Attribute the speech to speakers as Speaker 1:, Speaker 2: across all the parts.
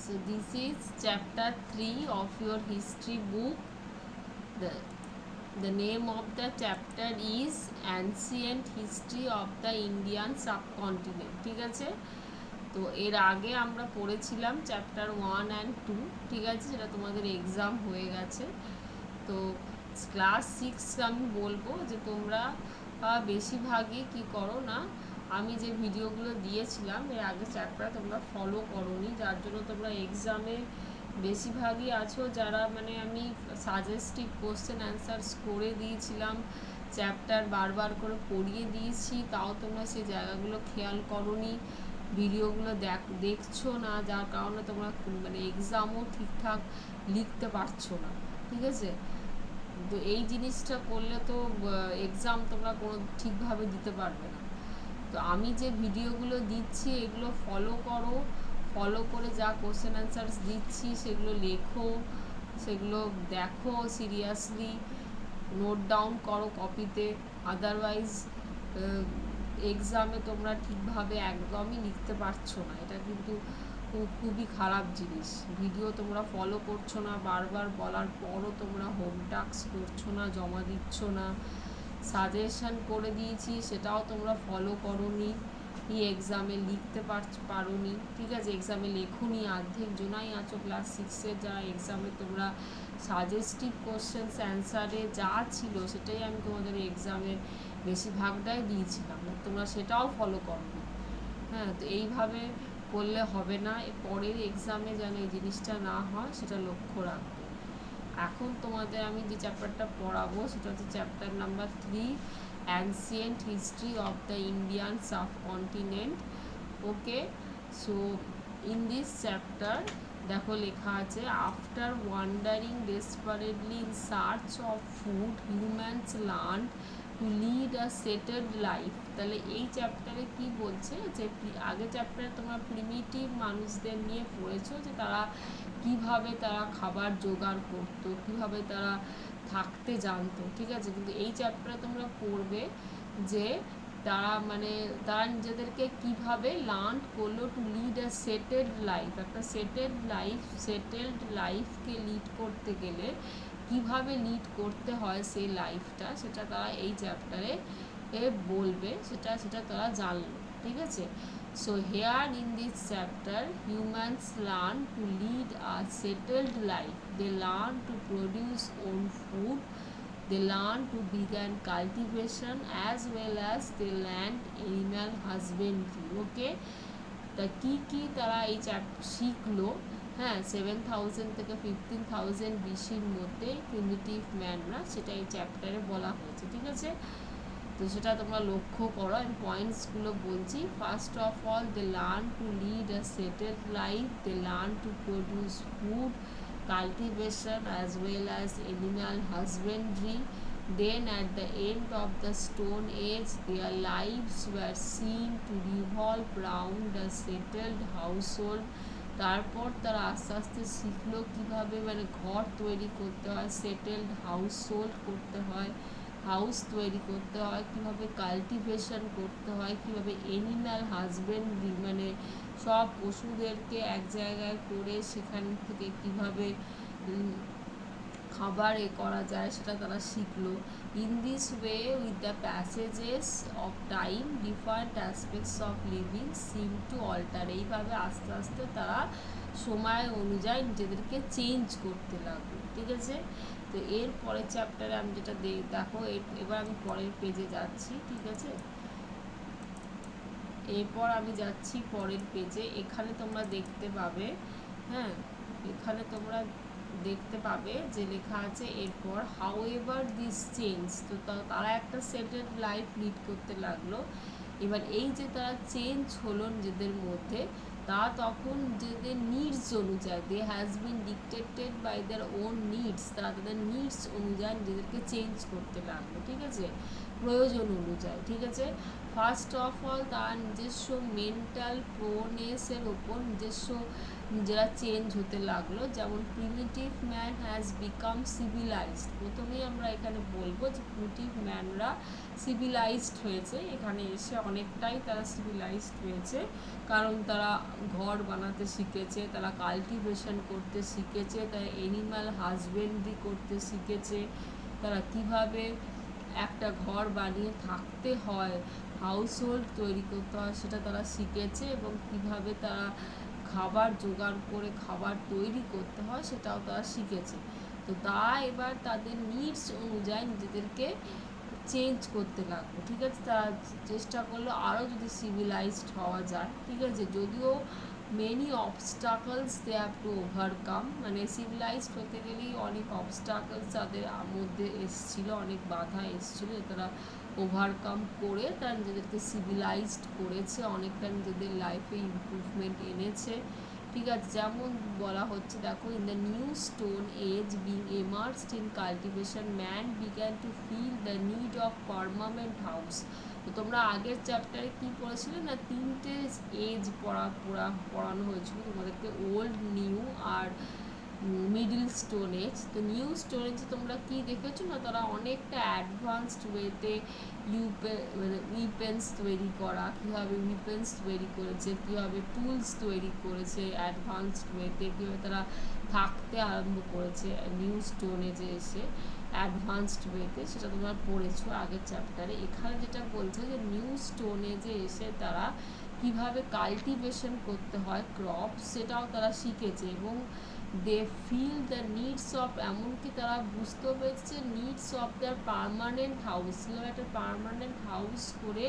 Speaker 1: So this is chapter 3 of your history book. The, the name of the chapter is Ancient History of the Indian Subcontinent. ঠিক আছে, তো এর আগে আমরা পড়েছিলাম চ্যাপ্টার 1 অ্যান্ড 2, ঠিক আছে, সেটা তোমাদের এক্সাম হয়ে গেছে। তো ক্লাস 6 আমি বলবো যে তোমরা বেশিরভাগই কি করো না, আমি যে ভিডিওগুলো দিয়েছিলাম এর আগে চ্যাপ্টার তোমরা ফলো করোনি, যার জন্য তোমরা এক্সামে বেশিরভাগই আছো যারা মানে আমি সাজেস্টিভ কোশ্চেন অ্যান্সার্স করে দিয়েছিলাম, চ্যাপ্টার বারবার করে পড়িয়ে দিয়েছি, তাও তোমরা সেই জায়গাগুলো খেয়াল করোনি, ভিডিওগুলো দেখছো না, যার কারণে তোমরা মানে এক্সামও ঠিকঠাক লিখতে পারছো না, ঠিক আছে। তো এই জিনিসটা করলে তো এক্সাম তোমরা কোনো ঠিকভাবে দিতে পারবে না। তো আমি যে ভিডিওগুলো দিচ্ছি এগুলো ফলো করো, ফলো করে যা কোশ্চেন অ্যান্সার্স দিচ্ছি সেগুলো লেখো, সেগুলো দেখো সিরিয়াসলি, নোট ডাউন করো কপিতে, আদারওয়াইজ এক্সামে তোমরা ঠিকভাবে একদমই লিখতে পারছো না। এটা কিন্তু খুবই খারাপ জিনিস। ভিডিও তোমরা ফলো করছো না, বারবার বলার পরও তোমরা হোম টাস্ক করছো না, জমা দিচ্ছ না, সাজেশন করে দিয়েছি সেটাও তোমরা ফলো করোনি, এক্সামে লিখতে পারোনি, ঠিক আছে, এক্সামে লেখোনি, অর্ধেক জনাই আছো ক্লাস 6-এর যারা এক্সামে তোমরা সাজেস্টিভ কোশ্চেন্স অ্যান্সারে যা ছিল সেটাই আমি তোমাদের এক্সামে বেশিরভাগটাই দিয়েছিলাম, তোমরা সেটাও ফলো করোনি। হ্যাঁ, তো এইভাবে করলে হবে না, পরের এক্সামে যেন এই জিনিসটা না হয় সেটা লক্ষ্য রাখবে। এখন তোমাদের আমি যে চ্যাপ্টারটা পড়াবো সেটা হচ্ছে chapter number 3, ancient history of the Indian subcontinent. Okay, so in this chapter দেখো লেখা আছে, after wandering desperately in search of food humans learn to lead a settled life. তাহলে এই চ্যাপ্টারে কি বলছে যে আগের চ্যাপ্টারে তোমরা প্রিমিটিভ মানুষদের নিয়ে পড়েছো যে তারা কিভাবে তারা খাবার জোগাড় করতো, কিভাবে তারা থাকতে জানতো, ঠিক আছে। কিন্তু এই চ্যাপ্টারে তোমরা পড়বে যে তারা নিজেদেরকে কিভাবে লার্ন করলো two lead a settled life. একটা সেটেলড লাইফকে লিড করতে গেলে কিভাবে লিড করতে হয় সেই লাইফটা, সেটা তারা এই চ্যাপ্টারে বলবে, সেটা তারা জানলো, ঠিক আছে। So here in this chapter, humans learn to lead a settled life. They learn to produce own food. They learn to begin cultivation as well as they learn animal husbandry. Okay, তা কি তারা এই শিখলো, হ্যাঁ, 7,000 থেকে 15,000 BC-র মধ্যে primitive ম্যানরা, সেটা এই চ্যাপ্টারে বলা হয়েছে, ঠিক আছে। তো সেটা তোমরা লক্ষ্য করো, আমি পয়েন্টসগুলো বলছি। First of all, they learn to lead a settled life, they learn to produce food, cultivation as well as animal husbandry. Then at the end of the Stone Age, their lives were seen to revolve round a settled household. তারপর তারা আস্তে আস্তে শিখলো কীভাবে মানে ঘর তৈরি করতে হয়, সেটেলড হাউসহোল্ড করতে হয়, হাউস তৈরি করতে হয়, কীভাবে কাল্টিভেশন করতে হয়, কীভাবে এনিম্যাল হাজবেন্ডরি মানে সব পশুদেরকে এক জায়গায় করে সেখান থেকে কীভাবে খাবার করা যায় সেটা তারা শিখলো। In this way with the passages of time different aspects of living seem to alter. এইভাবে আস্তে আস্তে তারা সময় অনুযায়ী নিজেদেরকে চেঞ্জ করতে লাগলো, ঠিক আছে। তো এর পরের চ্যাপ্টারে আমি যেটা দেখো, এবার আমি পরের পেজে যাচ্ছি, ঠিক আছে। এরপর আমি যাচ্ছি পরের পেজে, এখানে তোমরা দেখতে পাবে, হ্যাঁ, এখানে তোমরা দেখতে পাবে যে লেখা আছে এরপর হাউ এভার দিস চেঞ্জ। তো তারা একটা সেটেলড লাইফ লিড করতে লাগলো। এবার এই যে তারা চেঞ্জ হলো নিজেদের মধ্যে, তা তখন নিজেদের নিডস অনুযায়ী, they has been dictated by their own needs, তারা তাদের নিডস অনুযায়ী নিজেদেরকে চেঞ্জ করতে লাগলো, ঠিক আছে, প্রয়োজন অনুযায়ী, ঠিক আছে। ফার্স্ট অফ অল তার নিজস্ব মেন্টাল প্রোনেসের ওপর, নিজস্ব নিজেরা চেঞ্জ হতে লাগলো। যেমন primitive man has become civilised, প্রথমেই আমরা এখানে বলবো যে প্রিমিটিভ ম্যানরা সিভিলাইজড হয়েছে, এখানে এসে অনেকটাই তারা সিভিলাইজড হয়েছে, কারণ তারা ঘর বানাতে শিখেছে, তারা কাল্টিভেশন করতে শিখেছে, তারা এনিম্যাল হাজবেন্ড্রি করতে শিখেছে, তারা কিভাবে একটা ঘর বানিয়ে থাকতে হয়, হাউস হোল্ড তৈরি করতে হয় সেটা তারা শিখেছে, এবং কিভাবে তারা খাবার জোগাড় করে খাবার তৈরি করতে হয় সেটাও তারা শিখেছে। তো তারা এবার তাদের নিডস অনুযায়ী নিজেদেরকে চেঞ্জ করতে লাগলো, ঠিক আছে। তারা চেষ্টা করলো আরও যদি সিভিলাইজড হওয়া যায়, ঠিক আছে। যদিও many obstacles they have to overcome, মানে সিভিলাইজড হতে গেলেই অনেক অবস্টাকলস তাদের মধ্যে এসছিল, অনেক বাধা এসছিল, তারা ওভারকাম করে তারা নিজেদেরকে সিভিলাইজড করেছে, অনেকটা নিজেদের লাইফে ইমপ্রুভমেন্ট এনেছে, ঠিক আছে। যেমন বলা হচ্ছে দেখো, in the new stone age being immersed in cultivation man began to feel the need of permanent house. তো তোমরা আগের চ্যাপ্টারে কি পড়েছিলে না, তিনটে এজ পড়ানো হয়েছিল তোমাদেরকে, ওল্ড, নিউ আর মিডল স্টোন এজ। তো নিউ স্টোন এজে তোমরা কি দেখেছো না, তারা অনেকটা অ্যাডভান্সড ওয়েতে মানে উইপেন্স তৈরি করা, কীভাবে উইপেন্স তৈরি করেছে, কীভাবে টুলস তৈরি করেছে অ্যাডভান্সড ওয়েতে, কীভাবে তারা থাকতে আরম্ভ করেছে নিউ স্টোন এজে এসে অ্যাডভান্সড ওয়েতে, সেটা তোমরা পড়েছো আগের চ্যাপ্টারে। এখানে যেটা বলছে যে নিউ স্টোন এজে এসে তারা কিভাবে কাল্টিভেশন করতে হয় ক্রপ, সেটাও তারা শিখেছে, এবং they feel the needs of, এমনকি তারা বুঝতে পেরেছে needs of their permanent house, কীভাবে একটা পারমানেন্ট হাউস করে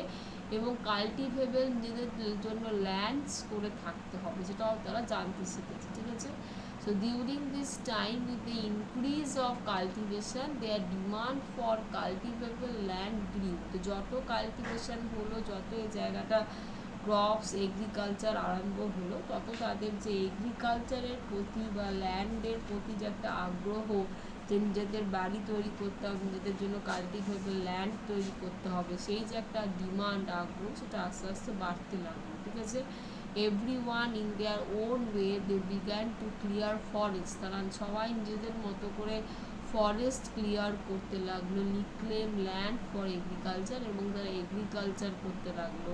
Speaker 1: এবং কাল্টিভেবল নিজেদের জন্য ল্যান্ডস করে থাকতে হবে, সেটাও তারা জানতে শিখেছে, ঠিক আছে। So during this time, with the increase of cultivation, their demand for cultivable land grew. তো যত কাল্টিভেশন হলো, যত এই জায়গাটা ক্রপস এগ্রিকালচার আরম্ভ হলো, তত তাদের যে এগ্রিকালচারের প্রতি বা ল্যান্ডের প্রতি যে একটা আগ্রহ, যে নিজেদের বাড়ি তৈরি করতে হবে, নিজেদের জন্য কাল্টিভেবল ল্যান্ড তৈরি করতে হবে, সেই যে একটা ডিমান্ড, আগ্রহ, সেটা আস্তে আস্তে বাড়তে লাগলো, ঠিক আছে। Everyone in their own way they began to clear forest, তারা সবাই নিজেদের মতো করে ফরেস্ট ক্লিয়ার করতে লাগলো, রিক্লেম ল্যান্ড ফর এগ্রিকালচার, এবং তারা এগ্রিকালচার করতে লাগলো।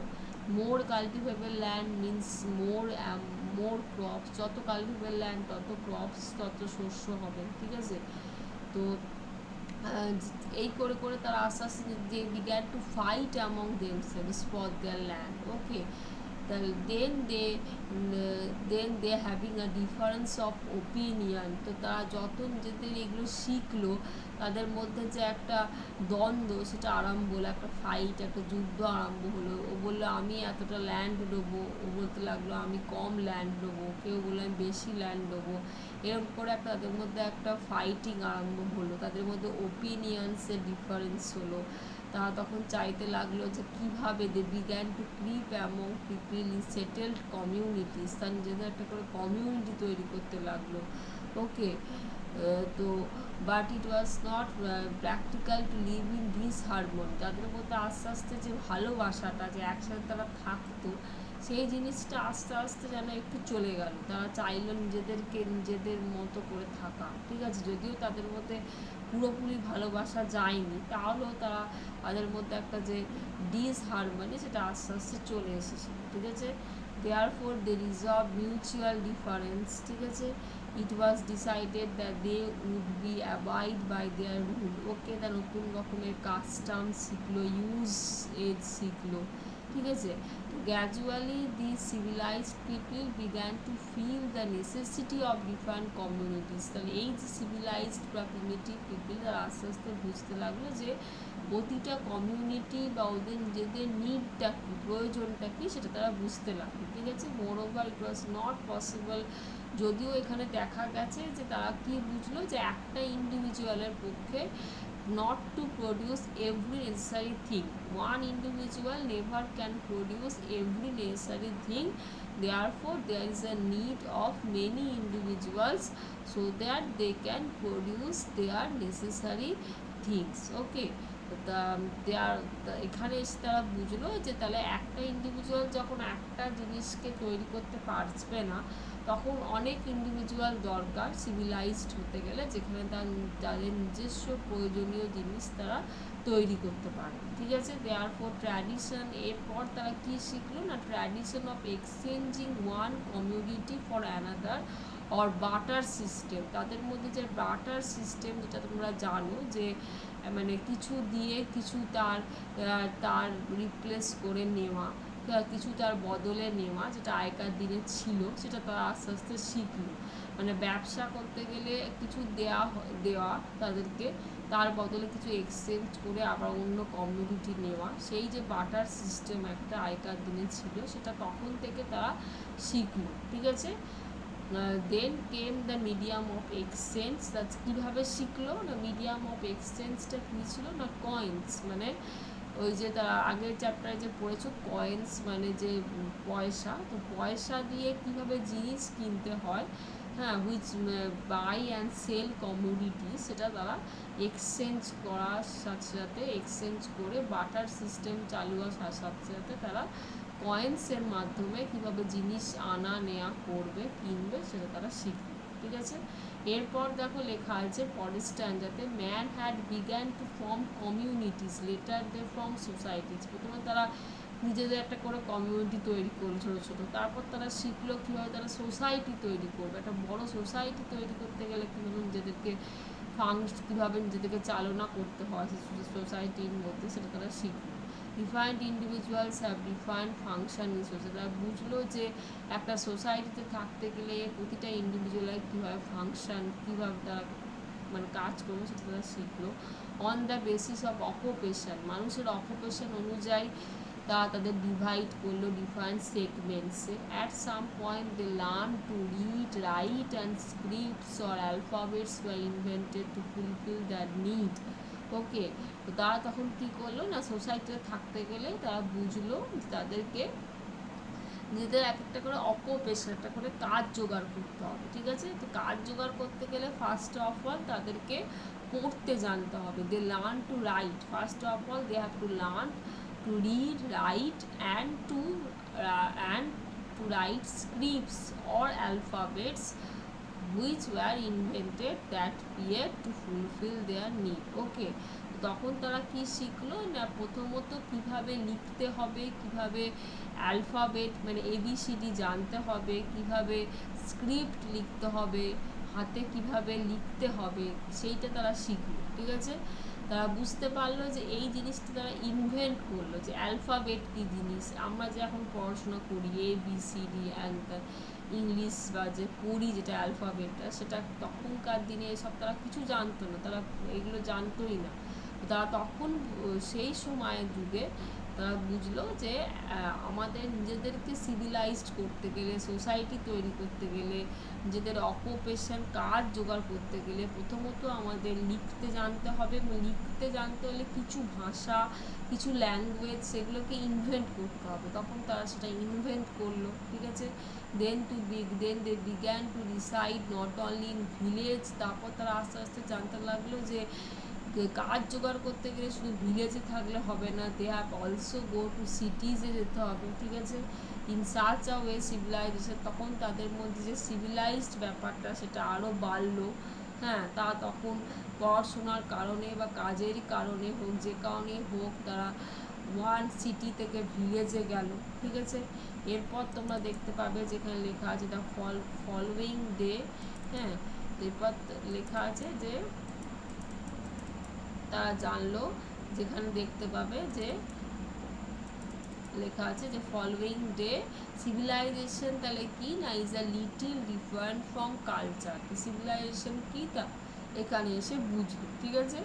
Speaker 1: More cultivable land means more crops, যত কাল্টিভেবল ল্যান্ড তত ক্রপস, তত শস্য হবে, ঠিক আছে। তো এই করে করে তারা আস্তে আস্তে they began to fight among themselves for their land, okay. then they having a difference of opinion, তো তারা যত নিজেদের এগুলো শিখলো, তাদের মধ্যে যে একটা দ্বন্দ্ব সেটা আরম্ভ হলো, একটা ফাইট, একটা যুদ্ধ আরম্ভ হলো। ও বললো আমি এতটা ল্যান্ড নেবো, ও বলতে লাগলো আমি কম ল্যান্ড নেবো, কেউ বললো আমি বেশি ল্যান্ড নেবো, এরকম করে একটা তাদের মধ্যে একটা ফাইটিং আরম্ভ হলো, তাদের মধ্যে ওপিনিয়ন্সের ডিফারেন্স হলো। তারা তখন চাইতে লাগলো যে কীভাবে they began to creep among people in settled communities, তার নিজেদের একটা করে কমিউনিটি তৈরি করতে লাগলো, ওকে। তো but it was not practical to live in this harmony, তাদের মধ্যে আস্তে আস্তে যে ভালোবাসাটা, যে একসাথে তারা থাকতো, সেই জিনিসটা আস্তে আস্তে যেন একটু চলে গেল। তারা চাইলো নিজেদেরকে নিজেদের মতো করে থাকা, ঠিক আছে। যদিও তাদের মধ্যে পুরোপুরি ভালোবাসা যায়নি, তাহলেও তাদের মধ্যে একটা যে ডিসহারমনি, সেটা আস্তে আস্তে চলে এসেছে, ঠিক আছে। Therefore they resolve mutual difference, ঠিক আছে। It was decided that they would be abide by their rule, okay. তার নতুন রকমের কাস্টম শিখলো, ইউজ এজ শিখলো, ঠিক আছে। Gradually the civilized people began to feel the necessity of different communities, তাহলে এই যে সিভিলাইজড বা প্রিমিটিভ পিপল, তারা আস্তে আস্তে বুঝতে লাগলো যে প্রতিটা কমিউনিটি বা ওদের নিজেদের নিডটা কী, প্রয়োজনটা কী, সেটা তারা বুঝতে লাগলো, ঠিক আছে। মোর over it was not possible, যদিও এখানে দেখা গেছে যে তারা কী বুঝলো, যে একটা ইন্ডিভিজুয়ালের পক্ষে not to produce every necessary thing, one individual never can produce every necessary thing, therefore there is a need of many individuals so that they can produce their necessary things, okay. এখানে এসে তারা বুঝলো যে তাহলে একটা individual যখন একটা জিনিসকে তৈরি করতে পারবে না, তখন অনেক ইন্ডিভিজুয়াল দরকার সিভিলাইজড হতে গেলে, যেখানে তাদের নিজস্ব প্রয়োজনীয় জিনিস তারা তৈরি করতে পারে। ঠিক আছে, দেয়ার ফর ট্র্যাডিশন, এরপর তারা কী শিখলো না, tradition of exchanging one community for another or butter system. তাদের মধ্যে যে বাটার সিস্টেম, যেটা তোমরা জানো যে মানে কিছু দিয়ে কিছু তার রিপ্লেস করে নেওয়া, কিছু তার বদলে নেওয়া, যেটা আগেকার দিনে ছিল, সেটা তারা আস্তে আস্তে শিখলো। মানে ব্যবসা করতে গেলে কিছু দেওয়া তাদেরকে, তার বদলে কিছু এক্সচেঞ্জ করে আবার অন্য কমিউনিটি নেওয়া, সেই যে বাটার সিস্টেম একটা আগেকার দিনে ছিল, সেটা তখন থেকে তারা শিখলো। ঠিক আছে, then came the medium of exchange. কীভাবে শিখলো না, মিডিয়াম অফ এক্সচেঞ্জটা কী ছিল না, কয়েন্স, মানে ওই যে তারা আগের চ্যাপ্টারে যে পড়েছো, কয়েন্স মানে যে পয়সা, তো পয়সা দিয়ে কীভাবে জিনিস কিনতে হয়, হ্যাঁ, which buy and sell commodity, সেটা তারা এক্সচেঞ্জ করার সাথে সাথে, এক্সচেঞ্জ করে বাটার সিস্টেম চালু হওয়ার সাথে সাথে তারা কয়েন্সের মাধ্যমে কীভাবে জিনিস আনা নেওয়া করবে, কিনবে, সেটা তারা শিখবে। ঠিক আছে, এরপর দেখো লেখা আছে পরের স্ট্যান্ডার্ডে, man had began to form communities later they from societies. প্রথমে তারা নিজেদের একটা করে কমিউনিটি তৈরি করলো ছোটো ছোটো, তারপর তারা শিখলো কীভাবে তারা সোসাইটি তৈরি করবে। একটা বড় সোসাইটি তৈরি করতে গেলে কীভাবে নিজেদেরকে কীভাবে নিজেদেরকে চালনা করতে হয় সোসাইটির মধ্যে, সেটা তারা শিখলো। Defined individuals have defined function in society. তারা বুঝলো যে একটা সোসাইটিতে থাকতে গেলে প্রতিটা ইন্ডিভিজুয়ালের কীভাবে ফাংশন, কীভাবে তারা মানে কাজ করবে, সেটা তারা শিখলো। On the basis of occupation, মানুষের অকুপেশন অনুযায়ী তাদের ডিভাইড করলো ডিফারেন্ট সেগমেন্টসে। At some point they learn to read, write and scripts or alphabets were invented to fulfil that need. Okay, তো তারা তখন কী করলো না, সোসাইটিতে থাকতে গেলে তারা বুঝলো তাদেরকে নিজেদের এক একটা করে অকুপেশন, একটা করে কাজ জোগাড় করতে হবে। ঠিক আছে, তো কাজ জোগাড় করতে গেলে ফার্স্ট অফ অল তাদেরকে পড়তে জানতে হবে। They learn to write, first of all they have to learn to read, write and to write scripts or alphabets which were invented that period to fulfill their need. Okay, তখন তারা কি শিখলো না, প্রথমত কিভাবে লিখতে হবে, কিভাবে অ্যালফাবেট মানে ABCD জানতে হবে, কিভাবে স্ক্রিপ্ট লিখতে হবে, হাতে কিভাবে লিখতে হবে, সেইটা তারা শিখলো। ঠিক আছে, তারা বুঝতে পারলো যে এই জিনিসটা তারা ইনভেন্ট করলো, যে অ্যালফাবেট কী জিনিস। আমরা যে এখন পড়াশোনা করি ABCD অ্যান্ড ইংলিশ বা যে পড়ি যেটা অ্যালফাবেটটা, সেটা তখনকার দিনে এসব তারা কিছু জানতো না, তারা এগুলো জানতোই না। তারা তখন সেই সময়ের যুগে তারা বুঝলো যে আমাদের নিজেদেরকে সিভিলাইজড করতে গেলে, সোসাইটি তৈরি করতে গেলে, নিজেদের অকুপেশন কাজ জোগাড় করতে গেলে প্রথমত আমাদের লিখতে জানতে হবে, এবং লিখতে জানতে হলে কিছু ভাষা, কিছু ল্যাঙ্গুয়েজ, সেগুলোকে ইনভেন্ট করতে হবে। তখন তারা সেটা ইনভেন্ট করলো। ঠিক আছে, then they began to reside not only in village, তারপর তারা আস্তে আস্তে জানতে লাগলো যে কাজ জোগাড় করতে গেলে শুধু ভিলেজে থাকলে হবে না, they have also go to সিটিজে যেতে হবে। ঠিক আছে, in search of a civilisation, তখন তাদের মধ্যে যে সিভিলাইজড ব্যাপারটা সেটা আরও বাড়লো। হ্যাঁ, তা তখন পড়াশোনার কারণে বা কাজের কারণে হোক, যে কারণেই হোক, তারা ওয়ান সিটি থেকে ভিলেজে গেল। ঠিক আছে, এরপর তোমরা দেখতে পাবে যেখানে লেখা আছে দ্য ফলোয়িং ডে। হ্যাঁ, এরপর লেখা আছে যে তারা জানলো, যেখানে দেখতে পাবে যে লেখা আছে যে ফলোয়িং ডে সিভিলাইজেশন, তাহলে কি না, is a little different from culture. Civilization কি তা এখানে এসে বুঝলো। ঠিক আছে,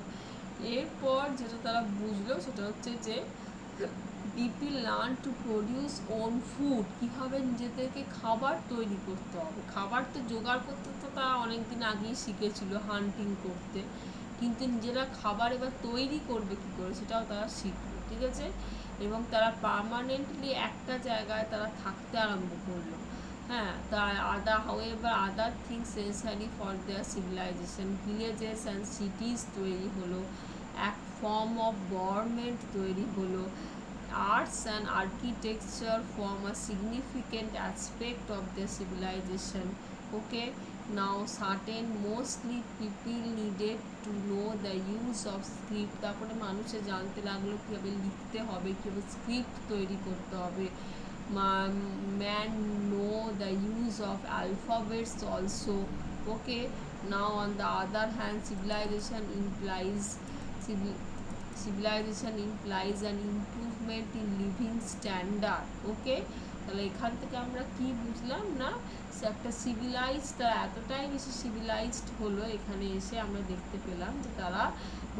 Speaker 1: এরপর যেটা তারা বুঝলো সেটা হচ্ছে যে people learn to produce own food, কীভাবে নিজেদেরকে খাবার তৈরি করতে হবে। খাবার তো জোগাড় করতে তো তারা অনেকদিন আগেই শিখেছিল, হান্টিং করতে, কিন্তু নিজেরা খাবার এবার তৈরি করবে কী করে সেটাও তারা শিখলো। ঠিক আছে, এবং তারা পার্মানেন্টলি একটা জায়গায় তারা থাকতে আরম্ভ করলো। হ্যাঁ, other things necessary for their civilization, villages and cities তৈরি হলো, এক ফর্ম অফ গভর্নমেন্ট তৈরি হলো, arts and architecture form a significant aspect of their civilization. Okay, now certain mostly people needed to know the use of script. তারপরে মানুষে জানতে লাগলো কীভাবে লিখতে হবে, কীভাবে স্ক্রিপ্ট তৈরি করতে হবে. Man know the use of alphabets also. Okay, now on the other hand, civilization implies an improvement in living standard. Okay, তাহলে এখান থেকে আমরা কি বুঝলাম না, একটা সিভিলাইজড, তারা এতটাই বেশি সিভিলাইজড হলো, এখানে এসে আমরা দেখতে পেলাম যে তারা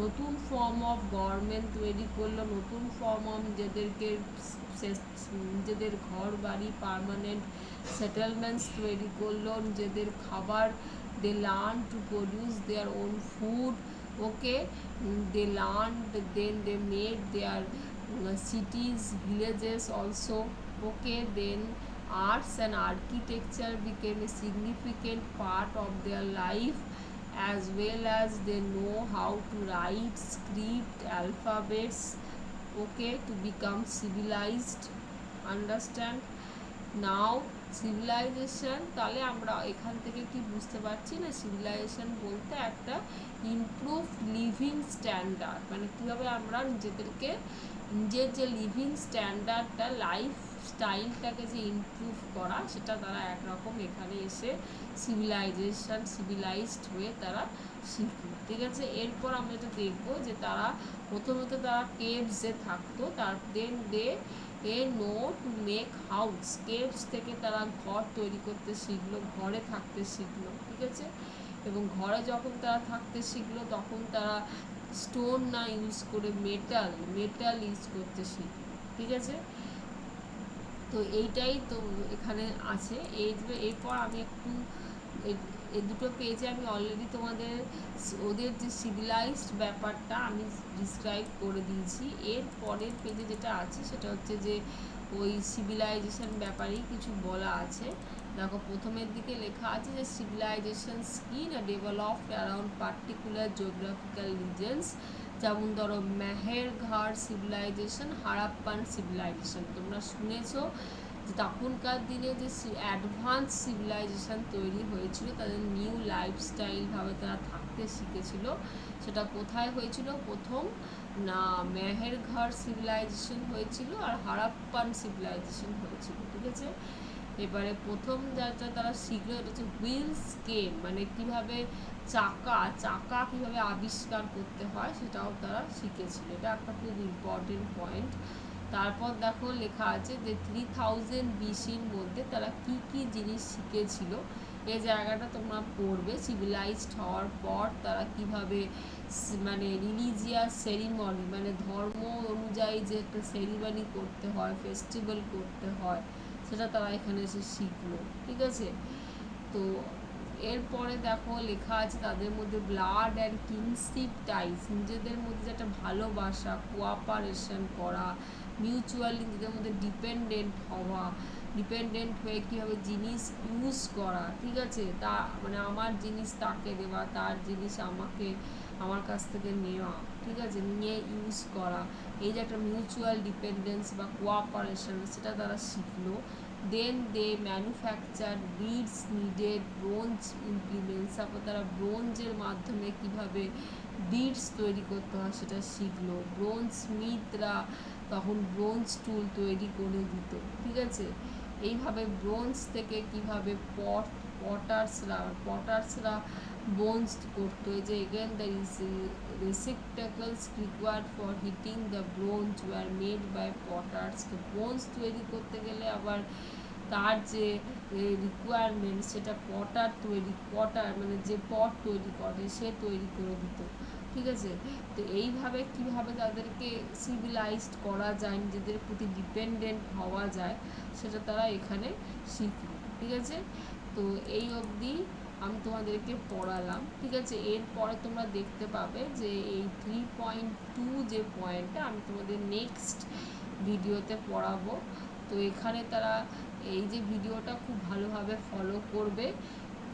Speaker 1: নতুন ফর্ম অফ গভর্নমেন্ট তৈরি করলো, নতুন ফর্ম অফ নিজেদের ঘর বাড়ি পার্মানেন্ট সেটেলমেন্টস তৈরি করলো, নিজেদের খাবার, they learn to produce their own food. Okay, they learned, then they made their cities, villages also. Okay, then arts and architecture became a significant part of their life, as well as they know how to write script, alphabets. Okay, to become civilized. Understand? Now civilization, তাহলে আমরা এখান থেকে কি বুঝতে পারছি না, civilisation বলতে একটা ইমপ্রুভ লিভিং স্ট্যান্ডার্ড, মানে কীভাবে আমরা নিজেদেরকে নিজের যে লিভিং স্ট্যান্ডার্ডটা, লাইফ স্টাইলটাকে যে ইমপ্রুভ করা, সেটা তারা একরকম এখানে এসে সিভিলাইজড হয়ে তারা শিখলো. ঠিক আছে, এরপর আমরা এটা দেখবো যে তারা প্রথমত তারা কেভসে থাকতো, তার then know to make house, caves থেকে তারা ঘর তৈরি করতে শিখলো, ঘরে থাকতে শিখলো. ঠিক আছে, এবং ঘরে যখন তারা থাকতে শিখলো তখন তারা স্টোন না ইউজ করে মেটাল ইউজ করতে শিখলো. ঠিক আছে, তো এইটাই তো এখানে আছে. এরপর আমি একটু এই দুটো পেজে আমি অলরেডি তোমাদের ওদের যে সিভিলাইজড ব্যাপারটা আমি ডিসক্রাইব করে দিয়েছি. এর পরের পেজে যেটা আছে সেটা হচ্ছে যে ওই সিভিলাইজেশন ব্যাপারেই কিছু বলা আছে. দেখো, প্রথমের দিকে লেখা আছে যে সিভিলাইজেশন কি না, developed around particular geographical reasons. যেমন ধরো মেহেরঘাট সিভিলাইজেশন, হারাপ্পান সিভিলাইজেশন. তোমরা শুনেছো যে তখনকার দিনে যে অ্যাডভান্স সিভিলাইজেশন তৈরি হয়েছিল, তাদের নিউ লাইফস্টাইলভাবে তারা থাকতে শিখেছিল. সেটা কোথায় হয়েছিল? প্রথম না মেহেরঘাট সিভিলাইজেশন হয়েছিল আর হারাপ্পান সিভিলাইজেশন হয়েছিল. ঠিক আছে, এবারে প্রথম যেটা তারা শিখলো এটা হচ্ছে হুইল স্কেম, মানে কীভাবে চাকা কীভাবে আবিষ্কার করতে হয় সেটাও তারা শিখেছিল. এটা একটা খুব ইম্পর্টেন্ট পয়েন্ট. তারপর দেখো লেখা আছে যে 3000 BC-র মধ্যে তারা কি কি জিনিস শিখেছিল. এই জায়গাটা তোমরা পড়বে. সিভিলাইজড হওয়ার পর তারা কিভাবে মানে রিলিজিয়াস সেরিমনি, মানে ধর্ম অনুযায়ী যে একটা সেরিমনি করতে হয়, ফেস্টিভ্যাল করতে হয়, সেটা তারা এখানে এসে শিখলো. ঠিক আছে, তো এরপরে দেখো লেখা আছে তাদের মধ্যে ব্লাড অ্যান্ড কিনশিপ টাইস, নিজেদের মধ্যে যে একটা ভালোবাসা, কোঅপারেশন করা, মিউচুয়ালি নিজেদের মধ্যে ডিপেন্ডেন্ট হয়ে কীভাবে জিনিস ইউজ করা. ঠিক আছে, তা মানে আমার জিনিস তাকে দেওয়া, তার জিনিস আমার কাছ থেকে নেওয়া. ঠিক আছে, নিয়ে ইউজ করা, এই যে একটা মিউচুয়াল ডিপেন্ডেন্স বা কোঅপারেশন, সেটা তারা শিখলো. Then they manufacture beads needed bronze implements, তারপর তারা ব্রোঞ্জের মাধ্যমে কিভাবে বিডস তৈরি করতে হয় সেটা শিখলো. ব্রোঞ্জ স্মিথরা তখন ব্রোঞ্জ টুল তৈরি করে দিত. ঠিক আছে, এইভাবে ব্রোঞ্জ থেকে কিভাবে পটার্সরা বোনস করতো. এই যে again the receptacles required for heating the bronze were made by potters. তো বোনস তৈরি করতে গেলে আবার তার যে রিকোয়ারমেন্ট সেটা পটার মানে যে পট তৈরি করে সে তৈরি করে দিত. ঠিক আছে, তো এইভাবে কিভাবে তাদেরকে সিভিলাইজড করা যায়, নিজেদের প্রতি ডিপেন্ডেন্ট হওয়া যায়, সেটা তারা এখানে শিখল. ঠিক আছে, তো এই অবধি আমি তোমাদেরকে পড়ালাম. ঠিক আছে, এরপরে তোমরা দেখতে পাবে যে এই 3.2 যে পয়েন্টটা আমি তোমাদের নেক্সট ভিডিওতে পড়াবো. তো এখানে তারা এই যে ভিডিওটা খুব ভালোভাবে ফলো করবে.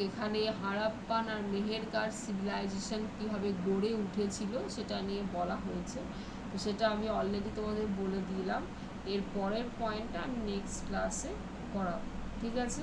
Speaker 1: এখানে হারাপ্পান আর মেহেরগড় সিভিলাইজেশন কীভাবে গড়ে উঠেছিল সেটা নিয়ে বলা হয়েছে. তো সেটা আমি অলরেডি তোমাদের বলে দিলাম. এর পরের পয়েন্টটা আমি নেক্সট ক্লাসে করাবো, ঠিক আছে?